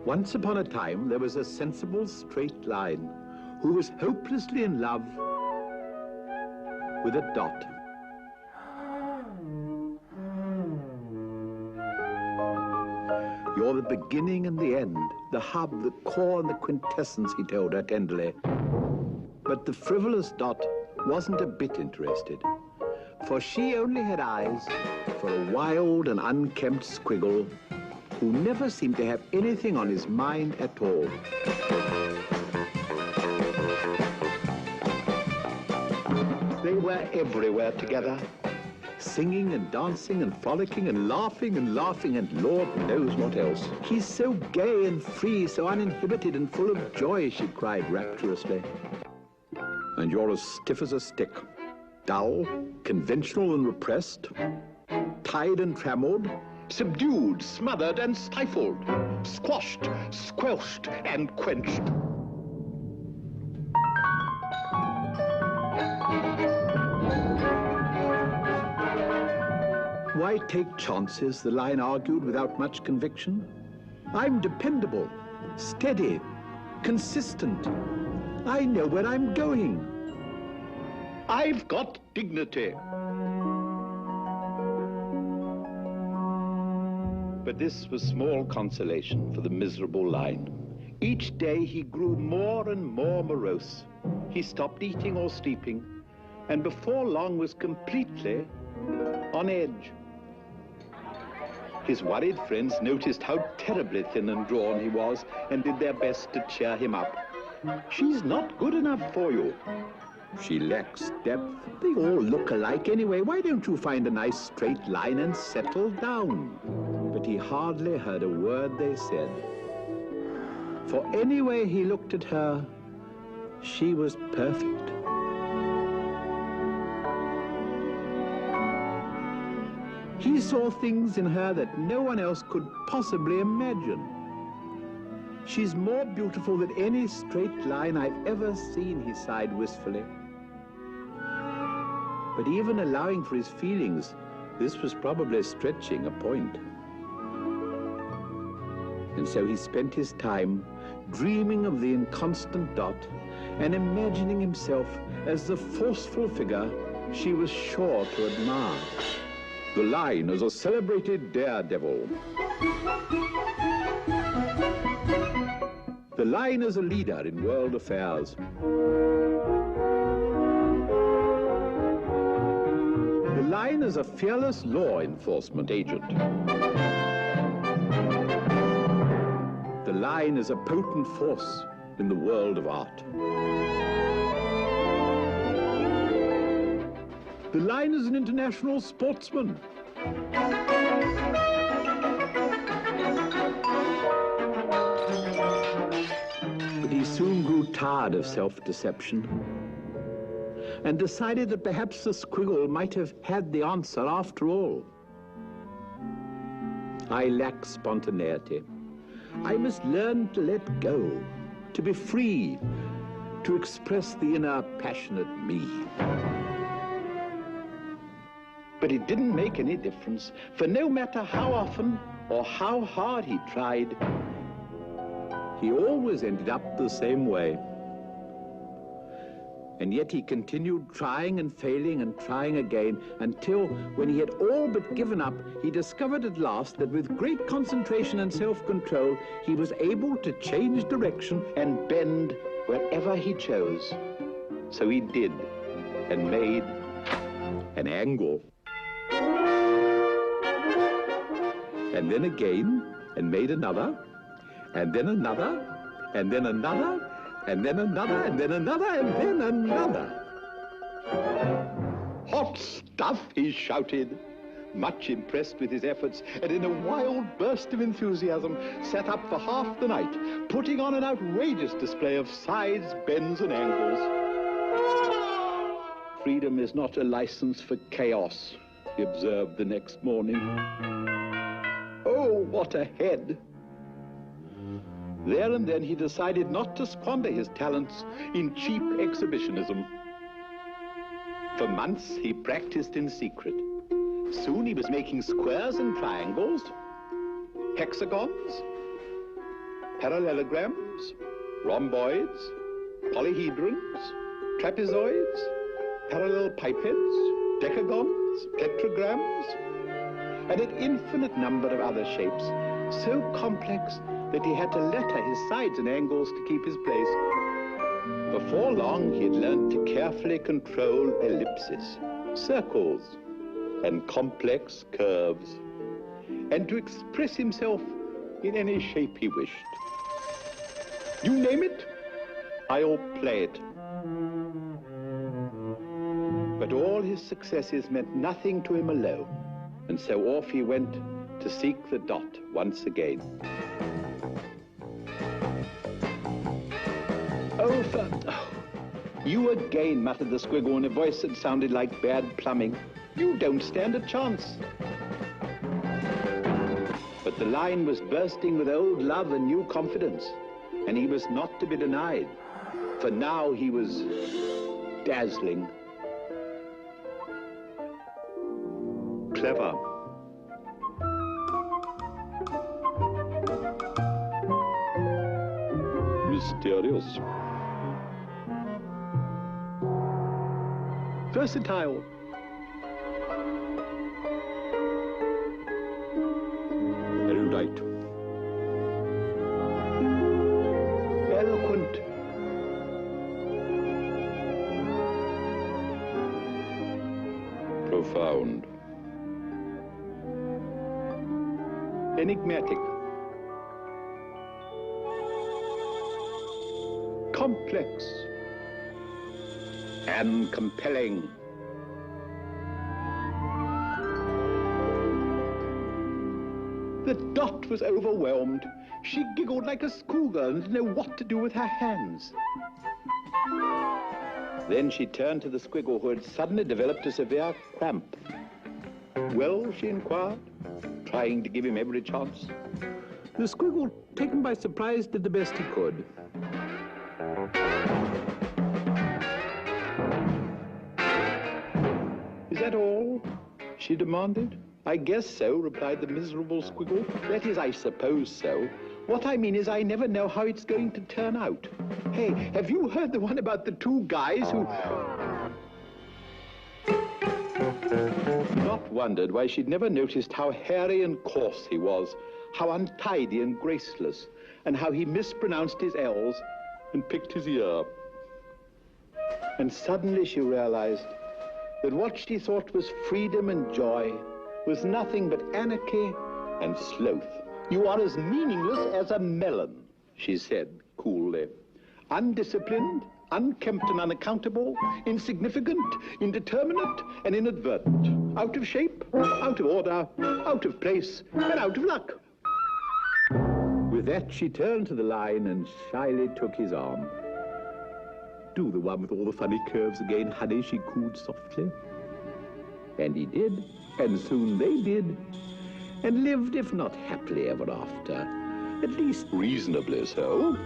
Once upon a time, there was a sensible straight line who was hopelessly in love with a dot. You're the beginning and the end, the hub, the core and the quintessence, he told her tenderly. But the frivolous dot wasn't a bit interested, for she only had eyes for a wild and unkempt squiggle who never seemed to have anything on his mind at all. They were everywhere together, singing and dancing and frolicking and laughing and Lord knows what else. He's so gay and free, so uninhibited and full of joy, she cried rapturously. And you're as stiff as a stick, dull, conventional and repressed, tied and trammeled, subdued, smothered and stifled, squashed, squelched and quenched. Why take chances, the line argued without much conviction. I'm dependable, steady, consistent. I know where I'm going. I've got dignity. But this was small consolation for the miserable line. Each day he grew more and more morose. He stopped eating or sleeping, and before long was completely on edge. His worried friends noticed how terribly thin and drawn he was and did their best to cheer him up. She's not good enough for you. She lacks depth. They all look alike anyway. Why don't you find a nice straight line and settle down? But he hardly heard a word they said. For anyway he looked at her, she was perfect. He saw things in her that no one else could possibly imagine. She's more beautiful than any straight line I've ever seen, he sighed wistfully. But even allowing for his feelings, this was probably stretching a point. And so he spent his time dreaming of the inconstant dot and imagining himself as the forceful figure she was sure to admire. The line as a celebrated daredevil. The line as a leader in world affairs. The line as a fearless law enforcement agent. The line as a potent force in the world of art. The line as an international sportsman. But he soon grew tired of self-deception and decided that perhaps the squiggle might have had the answer after all. I lack spontaneity. I must learn to let go, to be free, to express the inner passionate me. But it didn't make any difference, for no matter how often or how hard he tried, he always ended up the same way. And yet he continued trying and failing and trying again until, when he had all but given up, he discovered at last that with great concentration and self-control, he was able to change direction and bend wherever he chose. So he did, and made an angle. And then again, and made another, and then another, and then another, and then another, and then another, and then another. "Hot stuff," he shouted, much impressed with his efforts, and in a wild burst of enthusiasm sat up for half the night, putting on an outrageous display of sides, bends, and angles. "Freedom is not a license for chaos," he observed the next morning. Oh, what a head! There and then he decided not to squander his talents in cheap exhibitionism. For months he practiced in secret. Soon he was making squares and triangles, hexagons, parallelograms, rhomboids, polyhedrons, trapezoids, parallel pipets, decagons, tetragrams, and an infinite number of other shapes, so complex that he had to letter his sides and angles to keep his place. Before long, he had learned to carefully control ellipses, circles, and complex curves, and to express himself in any shape he wished. You name it, I'll play it. But all his successes meant nothing to him alone, and so off he went to seek the dot once again. Oh, you again, muttered the squiggle in a voice that sounded like bad plumbing. You don't stand a chance. But the line was bursting with old love and new confidence, and he was not to be denied, for now he was dazzling. Clever. Mysterious. Versatile. Erudite. Eloquent. Profound. Enigmatic. Complex. And compelling. The dot was overwhelmed. She giggled like a schoolgirl and didn't know what to do with her hands. Then she turned to the squiggle, who had suddenly developed a severe cramp. Well, she inquired, trying to give him every chance. The squiggle, taken by surprise, did the best he could. Is that all? She demanded. I guess so, replied the miserable squiggle. That is, I suppose so. What I mean is I never know how it's going to turn out. Hey, have you heard the one about the two guys who... Dot wondered why she'd never noticed how hairy and coarse he was, how untidy and graceless, and how he mispronounced his L's and picked his ear. And suddenly she realized that what she thought was freedom and joy was nothing but anarchy and sloth. You are as meaningless as a melon, she said coolly. Undisciplined, unkempt and unaccountable, insignificant, indeterminate and inadvertent. Out of shape, out of order, out of place, and out of luck. With that, she turned to the line and shyly took his arm. Do the one with all the funny curves again, honey, she cooed softly. And he did, and soon they did, and lived, if not happily ever after, at least reasonably so.